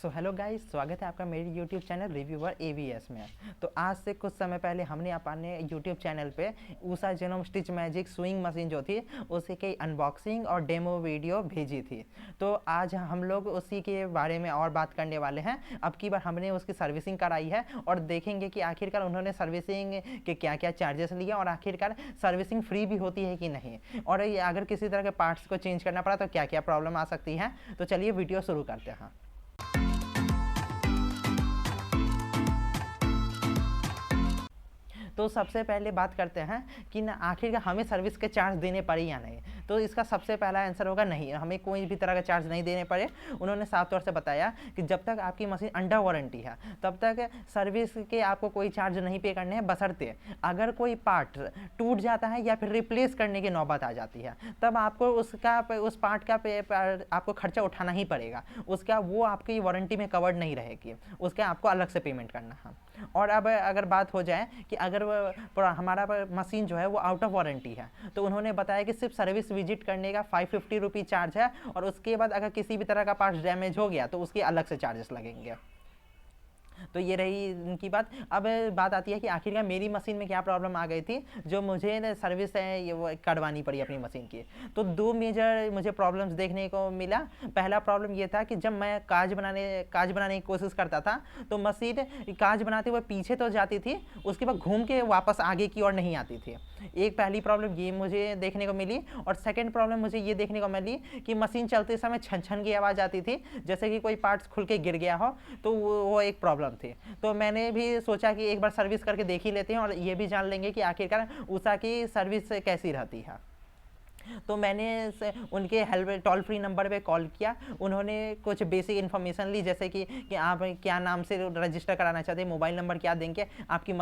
So hello guys, स्वागत है आपका मेरी यूट्यूब चैनल रिव्यूअर एवीएस में। तो आज से कुछ समय पहले हमने अपने यूट्यूब चैनल पे Usha Janome stitch magic sewing machine जो थी उसी की अनबॉक्सिंग और डेमो वीडियो भेजी थी। तो आज हम लोग उसी के बारे में और बात करने वाले हैं। अब की बार हमने उसकी सर्विसिंग कराई है और देखेंगे कि आखिरकार उन्होंने सर्विसिंग के क्या क्या चार्जेस लिए और आखिरकार सर्विसिंग फ्री भी होती है कि नहीं, और अगर किसी तरह के पार्ट्स को चेंज करना पड़ा तो क्या क्या प्रॉब्लम आ सकती है। तो चलिए वीडियो शुरू करते हैं। तो सबसे पहले बात करते हैं कि ना आखिर हमें सर्विस के चार्ज देने पड़े या नहीं। तो इसका सबसे पहला आंसर होगा नहीं, हमें कोई भी तरह का चार्ज नहीं देने पड़े। उन्होंने साफ तौर से बताया कि जब तक आपकी मशीन अंडर वारंटी है तब तक सर्विस के आपको कोई चार्ज नहीं पे करने हैं, बशर्ते अगर कोई पार्ट टूट जाता है या फिर रिप्लेस करने की नौबत आ जाती है तब आपको उस पार्ट का आपको खर्चा उठाना ही पड़ेगा। उसका वो आपकी वारंटी में कवर्ड नहीं रहेगी, उसका आपको अलग से पेमेंट करना है। और अब अगर बात हो जाए कि अगर हमारा मशीन जो है वो आउट ऑफ वारंटी है तो उन्होंने बताया कि सिर्फ सर्विस विजिट करने का 550 रुपये चार्ज है, और उसके बाद अगर किसी भी तरह का पार्ट डैमेज हो गया तो उसके अलग से चार्जेस लगेंगे। तो ये रही इनकी बात। अब बात आती है कि आखिरकार मेरी मशीन में क्या प्रॉब्लम आ गई थी जो मुझे सर्विस है वो करवानी पड़ी अपनी मशीन की। तो दो मेजर मुझे प्रॉब्लम्स देखने को मिला। पहला प्रॉब्लम ये था कि जब मैं काज बनाने की कोशिश करता था तो मशीन काज बनाते हुए पीछे तो जाती थी, उसके बाद घूम के वापस आगे की ओर नहीं आती थी। एक पहली प्रॉब्लम ये मुझे देखने को मिली, और सेकेंड प्रॉब्लम मुझे ये देखने को मिली कि मशीन चलते समय छन छन की आवाज़ आती थी, जैसे कि कोई पार्ट्स खुल के गिर गया हो। तो वो एक प्रॉब्लम थी। तो मैंने भी सोचा कि एक बार सर्विस करके देख ही लेते हैं और ये भी जान लेंगे कि आखिरकार उषा की सर्विस कैसी रहती है। तो मैंने उनके हेल्प टोल फ्री नंबर पे कॉल किया। उन्होंने कुछ बेसिक इन्फॉर्मेशन ली, जैसे कि आप क्या नाम से रजिस्टर कराना चाहते हैं, मोबाइल नंबर क्या देंगे, आपकी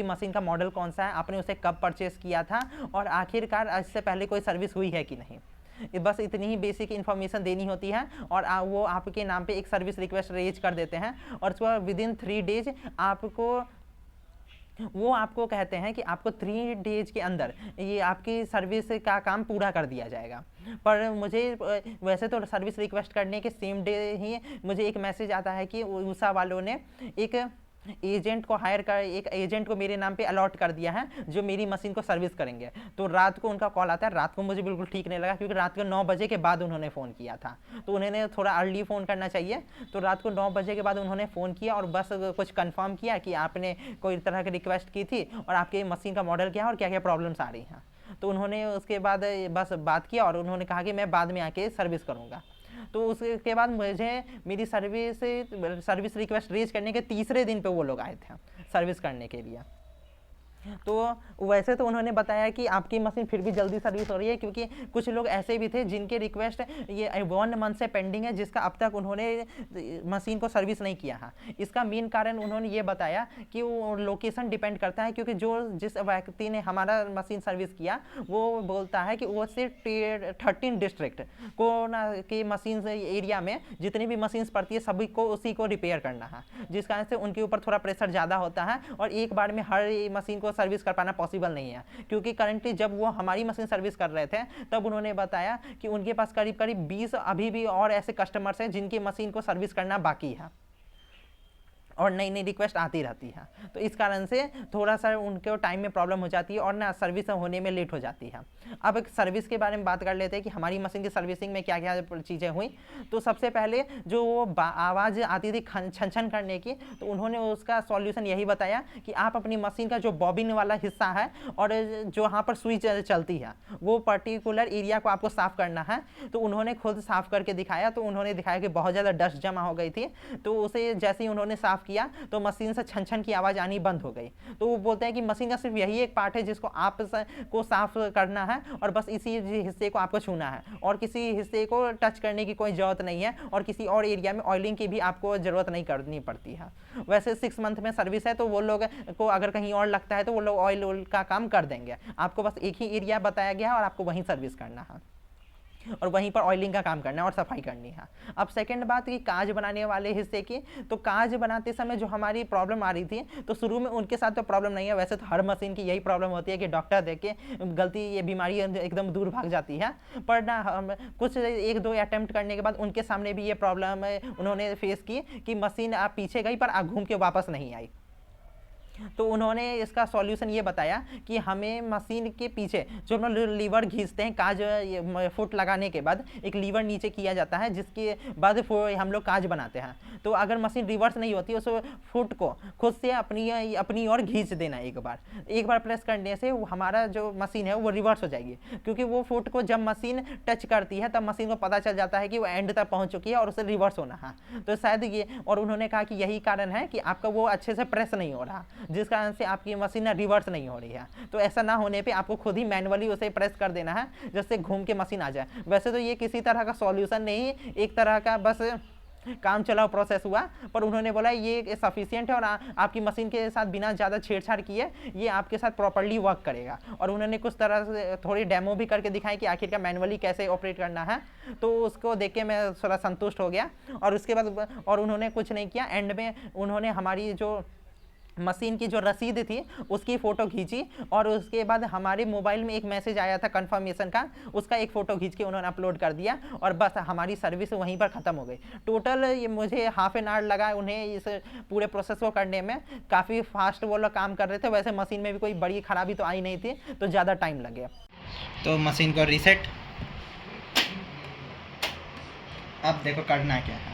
मशीन का मॉडल कौन सा है, आपने उसे कब परचेस किया था, और आखिरकार इससे पहले कोई सर्विस हुई है कि नहीं। बस इतनी ही बेसिक इन्फॉर्मेशन देनी होती है और वो आपके नाम पे एक सर्विस रिक्वेस्ट रेज कर देते हैं, और उसको विदिन 3 डेज आपको कहते हैं कि आपको 3 डेज के अंदर ये आपकी सर्विस का काम पूरा कर दिया जाएगा। पर मुझे वैसे तो सर्विस रिक्वेस्ट करने के सेम डे ही मुझे एक मैसेज आता है कि उषा वालों ने एक एजेंट को मेरे नाम पे अलॉट कर दिया है जो मेरी मशीन को सर्विस करेंगे। तो रात को उनका कॉल आता है। रात को मुझे बिल्कुल ठीक नहीं लगा, क्योंकि रात को 9 बजे के बाद उन्होंने फ़ोन किया था, तो उन्होंने थोड़ा अर्ली फ़ोन करना चाहिए। तो रात को 9 बजे के बाद उन्होंने फ़ोन किया और बस कुछ कंफर्म किया कि आपने कोई तरह की रिक्वेस्ट की थी और आपके मशीन का मॉडल क्या है और क्या क्या प्रॉब्लम्स आ रही हैं। तो उन्होंने उसके बाद बस बात किया और उन्होंने कहा कि मैं बाद में आके सर्विस करूँगा। तो उसके बाद मुझे मेरी सर्विस रिक्वेस्ट रेज करने के तीसरे दिन पे वो लोग आए थे सर्विस करने के लिए। तो वैसे तो उन्होंने बताया कि आपकी मशीन फिर भी जल्दी सर्विस हो रही है, क्योंकि कुछ लोग ऐसे भी थे जिनके रिक्वेस्ट ये 1 मंथ से पेंडिंग है, जिसका अब तक उन्होंने मशीन को सर्विस नहीं किया है। इसका मेन कारण उन्होंने ये बताया कि वो लोकेशन डिपेंड करता है, क्योंकि जिस व्यक्ति ने हमारा मशीन सर्विस किया वो बोलता है कि वो सिर्फ 13 डिस्ट्रिक्ट को के मशीन एरिया में जितनी भी मशीन्स पड़ती है सभी को उसी को रिपेयर करना है, जिस कारण से उनके ऊपर थोड़ा प्रेशर ज़्यादा होता है और एक बार में हर मशीन को सर्विस कर पाना पॉसिबल नहीं है। क्योंकि करंटली जब वो हमारी मशीन सर्विस कर रहे थे तब उन्होंने बताया कि उनके पास करीब करीब 20 अभी भी और ऐसे कस्टमर्स हैं जिनकी मशीन को सर्विस करना बाकी है और नई नई रिक्वेस्ट आती रहती है। तो इस कारण से थोड़ा सा उनके टाइम में प्रॉब्लम हो जाती है और ना सर्विस होने में लेट हो जाती है। अब एक सर्विस के बारे में बात कर लेते हैं कि हमारी मशीन की सर्विसिंग में क्या क्या चीज़ें हुई। तो सबसे पहले जो वो आवाज़ आती थी छन छन करने की, तो उन्होंने उसका सॉल्यूशन यही बताया कि आप अपनी मशीन का जो बॉबिन वाला हिस्सा है और जो यहाँ पर सुई चलती है वो पर्टिकुलर एरिया को आपको साफ़ करना है। तो उन्होंने खुद साफ़ करके दिखाया, तो उन्होंने दिखाया कि बहुत ज़्यादा डस्ट जमा हो गई थी। तो उसे जैसे ही उन्होंने साफ़ किया तो मशीन से छन छन की आवाज़ आनी बंद हो गई। तो वो बोलते हैं कि मशीन का सिर्फ यही एक पार्ट है जिसको आप को साफ करना है और बस इसी हिस्से को आपको छूना है और किसी हिस्से को टच करने की कोई ज़रूरत नहीं है, और किसी और एरिया में ऑयलिंग की भी आपको ज़रूरत नहीं करनी पड़ती है। वैसे 6 मंथ में सर्विस है, तो वो लोग को अगर कहीं और लगता है तो वो लोग ऑयल का काम कर देंगे। आपको बस एक ही एरिया बताया गया है और आपको वहीं सर्विस करना है। और वहीं पर ऑयलिंग का काम करना है और सफाई करनी है। अब सेकंड बात कि काज बनाने वाले हिस्से की, तो काज बनाते समय जो हमारी प्रॉब्लम आ रही थी, तो शुरू में उनके साथ तो प्रॉब्लम नहीं है, वैसे तो हर मशीन की यही प्रॉब्लम होती है कि डॉक्टर देख के गलती ये बीमारी एकदम दूर भाग जाती है। पर ना हम कुछ 1-2 अटेम्प्ट करने के बाद उनके सामने भी ये प्रॉब्लम उन्होंने फेस की कि मशीन आप पीछे गई पर आप घूम के वापस नहीं आई। तो उन्होंने इसका सॉल्यूशन ये बताया कि हमें मशीन के पीछे जो हम लीवर खींचते हैं काज फुट लगाने के बाद एक लीवर नीचे किया जाता है, जिसके बाद हम लोग काज बनाते हैं। तो अगर मशीन रिवर्स नहीं होती, उस फुट को खुद से अपनी ओर खींच देना। एक बार प्रेस करने से हमारा जो मशीन है वो रिवर्स हो जाएगी, क्योंकि वो फुट को जब मशीन टच करती है तब मशीन को पता चल जाता है कि वो एंड तक पहुंच चुकी है और उसे रिवर्स होना है। तो शायद ये, और उन्होंने कहा कि यही कारण है कि आपका वो अच्छे से प्रेस नहीं हो रहा, जिस कारण से आपकी मशीन रिवर्स नहीं हो रही है। तो ऐसा ना होने पे आपको खुद ही मैनुअली उसे प्रेस कर देना है, जिससे घूम के मशीन आ जाए। वैसे तो ये किसी तरह का सॉल्यूशन नहीं, एक तरह का बस काम चलाओ प्रोसेस हुआ, पर उन्होंने बोला ये सफिशिएंट है और आपकी मशीन के साथ बिना ज़्यादा छेड़छाड़ किए ये आपके साथ प्रॉपर्ली वर्क करेगा। और उन्होंने कुछ तरह से थोड़ी डेमो भी करके दिखाई कि आखिर का मैनुअली कैसे ऑपरेट करना है। तो उसको देख के मैं थोड़ा संतुष्ट हो गया। और उसके बाद और उन्होंने कुछ नहीं किया, एंड में उन्होंने हमारी जो मशीन की जो रसीद थी उसकी फ़ोटो खींची, और उसके बाद हमारे मोबाइल में एक मैसेज आया था कंफर्मेशन का, उसका एक फ़ोटो खींच के उन्होंने अपलोड कर दिया, और बस हमारी सर्विस वहीं पर ख़त्म हो गई। टोटल ये मुझे हाफ एन आवर लगा उन्हें इस पूरे प्रोसेस को करने में। काफ़ी फास्ट वो लोग काम कर रहे थे, वैसे मशीन में भी कोई बड़ी खराबी तो आई नहीं थी, तो ज़्यादा टाइम लगे। तो मशीन को रीसेट, अब देखो करना क्या है।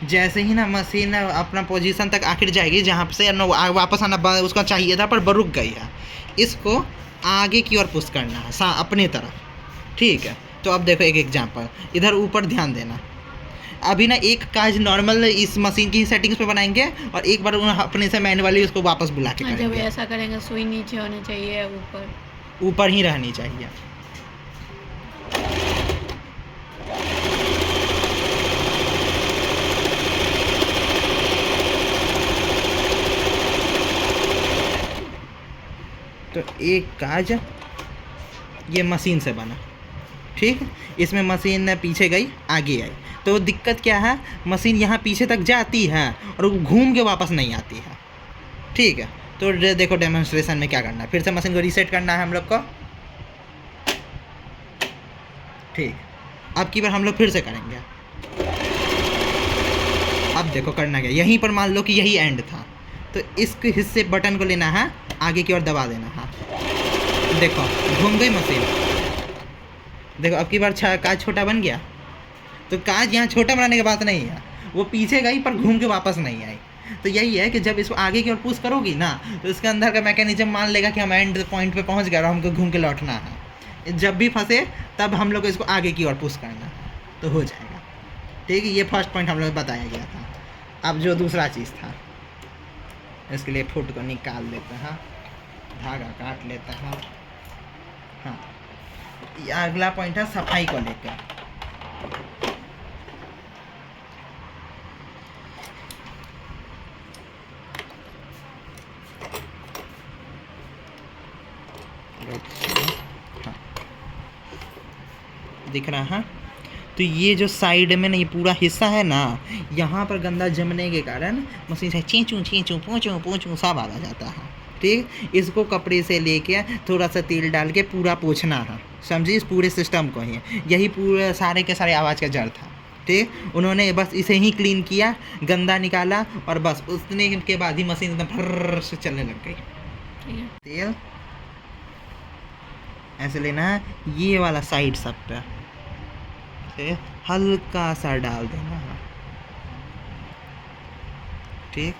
जैसे ही ना मशीन अपना पोजीशन तक आखिर जाएगी जहाँ से वापस आना उसका चाहिए था पर रुक गई है, इसको आगे की ओर पुश करना है अपने तरफ। ठीक है, तो अब देखो एक एग्जांपल, इधर ऊपर ध्यान देना। अभी ना एक काज नॉर्मल इस मशीन की सेटिंग्स पे बनाएंगे और एक बार अपने से मैनुअली उसको वापस बुला के करेंगे। जब ऐसा करेंगे सुई नीचे होनी चाहिए, ऊपर ही रहनी चाहिए। तो एक काज ये मशीन से बना, ठीक, इसमें मशीन पीछे गई आगे आई, तो दिक्कत क्या है, मशीन यहाँ पीछे तक जाती है और घूम के वापस नहीं आती है। ठीक है, तो देखो डेमोन्स्ट्रेशन में क्या करना है, फिर से मशीन को रीसेट करना है हम लोग को। ठीक, अब की बार हम लोग फिर से करेंगे। अब देखो करना क्या, यहीं पर मान लो कि यही एंड था, तो इस हिस्से बटन को लेना है, आगे की ओर दबा देना है। देखो घूम गई मशीन। देखो अब की बार काज छोटा बन गया। तो काज यहाँ छोटा बनाने की बात नहीं है, वो पीछे गई पर घूम के वापस नहीं आई। तो यही है कि जब इसको आगे की ओर पुश करोगी ना, तो इसके अंदर का मैकेनिज्म मान लेगा कि हम एंड पॉइंट पे पहुँच गए और हमको घूम के लौटना है। जब भी फंसे तब हम लोग को इसको आगे की ओर पुश करना है, तो हो जाएगा। ठीक है, ये फर्स्ट पॉइंट हम लोग बताया गया था। अब जो दूसरा चीज़ था, इसके लिए फुट को निकाल लेते हैं, धागा काट लेते हैं। हाँ, अगला पॉइंट है सफाई को लेकर। हाँ, दिख रहा है। तो ये जो साइड में ना ये पूरा हिस्सा है ना, यहाँ पर गंदा जमने के कारण मशीन से चींचू पोंचू सब आ जाता है। ठीक, इसको कपड़े से लेके थोड़ा सा तेल डाल के पूरा पोंछना है, समझिए, इस पूरे सिस्टम को ही। यही पूरे सारे के सारे आवाज़ का जड़ था। ठीक, उन्होंने बस इसे ही क्लीन किया, गंदा निकाला, और बस उतने के बाद ही मशीन एकदम फर्र से चलने लग गई। तेल ऐसे लेना है, ये वाला साइड सब पे से हल्का सा डाल देना है। ठीक,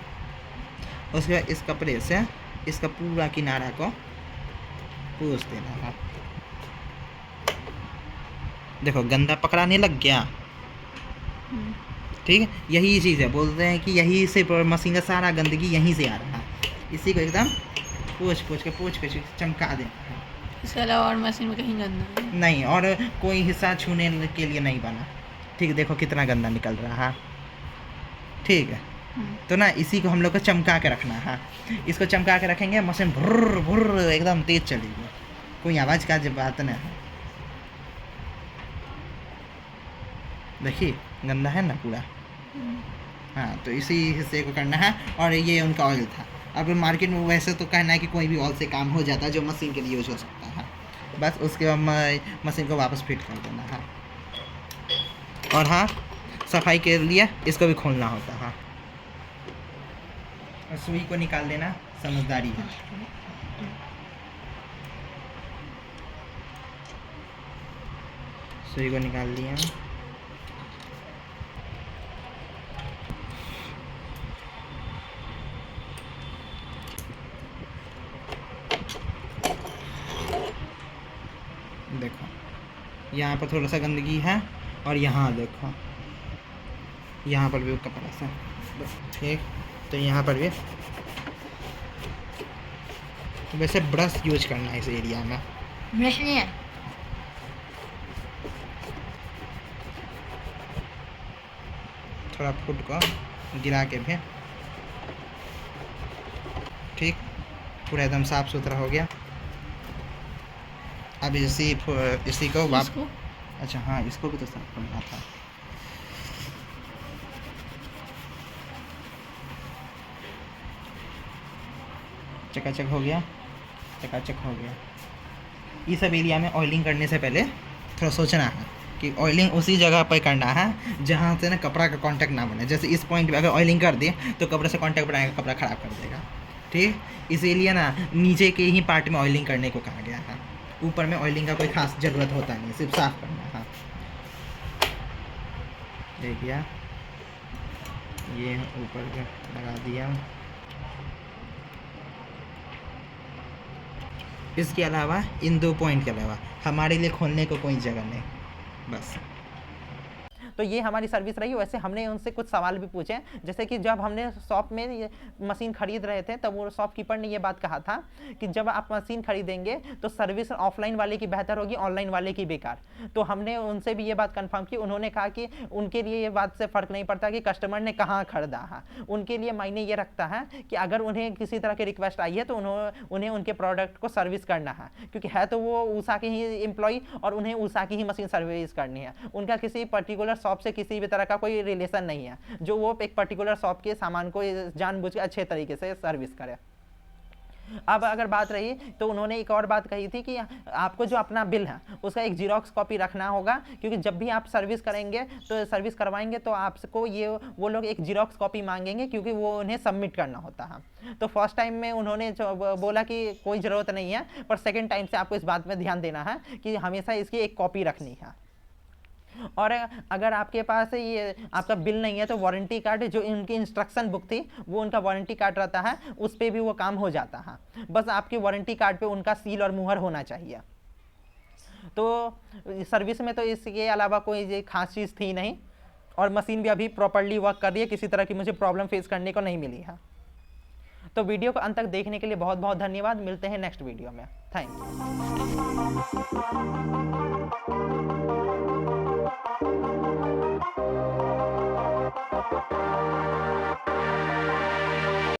उसके बाद इस कपड़े से इसका पूरा किनारा को पोंछ देना है। देखो गंदा पकड़ाने लग गया। ठीक है, यही चीज़ है, बोलते हैं कि यही से मशीन का सारा गंदगी यहीं से आ रहा है। इसी को एकदम पोंछ के चमका देना है। इसके अलावा और मशीन में कहीं गंदा नहीं, और कोई हिस्सा छूने के लिए नहीं बना। ठीक है, देखो कितना गंदा निकल रहा है। ठीक है, तो ना इसी को हम लोग को चमका के रखना है। इसको चमका के रखेंगे, मशीन भुर्र भुर्र एकदम तेज चलेगी, कोई आवाज़ का बात नहीं है। देखिए गंदा है ना पूरा। हाँ, तो इसी हिस्से को करना है। और ये उनका ऑयल था। अब मार्केट में वैसे तो कहना है कि कोई भी ऑयल से काम हो जाता है जो मशीन के लिए यूज हो सकता है। बस उसके बाद मशीन को वापस फिट कर देना है। और हाँ, सफाई के लिए इसको भी खोलना होता है। और सुई को निकाल देना समझदारी है। सुई को निकाल दिया। देखो यहाँ पर थोड़ा सा गंदगी है और यहाँ देखो यहाँ पर भी कपड़ा सा। ठीक, तो यहाँ पर भी वैसे ब्रश यूज करना है इस एरिया में। ब्रश नहीं है। थोड़ा फूड को गिरा के भी। ठीक, पूरा एकदम साफ सुथरा हो गया। अब इसी को इसको अच्छा हाँ, इसको भी तो साफ करना था। चकाचक हो गया, चकाचक हो गया। ये सब एरिया में ऑयलिंग करने से पहले थोड़ा सोचना है कि ऑयलिंग उसी जगह पर करना है जहाँ से ना कपड़ा का कांटेक्ट ना बने। जैसे इस पॉइंट पे अगर ऑयलिंग कर दिए तो कपड़े से कांटेक्ट बनाएगा, कपड़ा ख़राब कर देगा। ठीक, इसीलिए ना नीचे के ही पार्ट में ऑयलिंग करने को कहा गया है। ऊपर में ऑयलिंग का कोई खास ज़रूरत होता नहीं, सिर्फ साफ करना है। देखिए ये ऊपर लगा दिया। इसके अलावा इन 2 पॉइंट के अलावा हमारे लिए खोलने को कोई जगह नहीं, बस। तो ये हमारी सर्विस रही। वैसे हमने उनसे कुछ सवाल भी पूछे, जैसे कि जब हमने शॉप में ये मशीन खरीद रहे थे तब वो शॉपकीपर ने ये बात कहा था कि जब आप मशीन खरीदेंगे तो सर्विस ऑफलाइन वाले की बेहतर होगी, ऑनलाइन वाले की बेकार। तो हमने उनसे भी ये बात कंफर्म की। उन्होंने कहा कि उनके लिए ये बात से फ़र्क नहीं पड़ता कि कस्टमर ने कहाँ खरीदा है। उनके लिए मायने ये रखता है कि अगर उन्हें किसी तरह की रिक्वेस्ट आई है तो उन्हें उनके प्रोडक्ट को सर्विस करना है, क्योंकि है तो वो उषा के ही एम्प्लॉय और उन्हें उषा की ही मशीन सर्विस करनी है। उनका किसी पर्टिकुलर शॉप से किसी भी तरह का कोई रिलेशन नहीं है जो वो एक पर्टिकुलर शॉप के सामान को जानबूझ के अच्छे तरीके से सर्विस करे। अब अगर बात रही तो उन्होंने एक और बात कही थी कि आपको जो अपना बिल है उसका एक जीरोक्स कॉपी रखना होगा, क्योंकि जब भी आप सर्विस करेंगे तो सर्विस करवाएंगे तो आपको ये वो लोग एक जीरोक्स कॉपी मांगेंगे, क्योंकि वो उन्हें सबमिट करना होता है। तो फर्स्ट टाइम में उन्होंने बोला कि कोई ज़रूरत नहीं है, पर सेकेंड टाइम से आपको इस बात में ध्यान देना है कि हमेशा इसकी एक कॉपी रखनी है। और अगर आपके पास ये आपका बिल नहीं है तो वारंटी कार्ड, जो इनकी इंस्ट्रक्शन बुक थी वो उनका वारंटी कार्ड रहता है, उस पर भी वो काम हो जाता है। बस आपके वारंटी कार्ड पे उनका सील और मुहर होना चाहिए। तो सर्विस में तो इसके अलावा कोई खास चीज़ थी नहीं, और मशीन भी अभी प्रॉपर्ली वर्क कर रही है, किसी तरह की मुझे प्रॉब्लम फेस करने को नहीं मिली है। तो वीडियो को अंत तक देखने के लिए बहुत बहुत धन्यवाद। मिलते हैं नेक्स्ट वीडियो में। Thank you.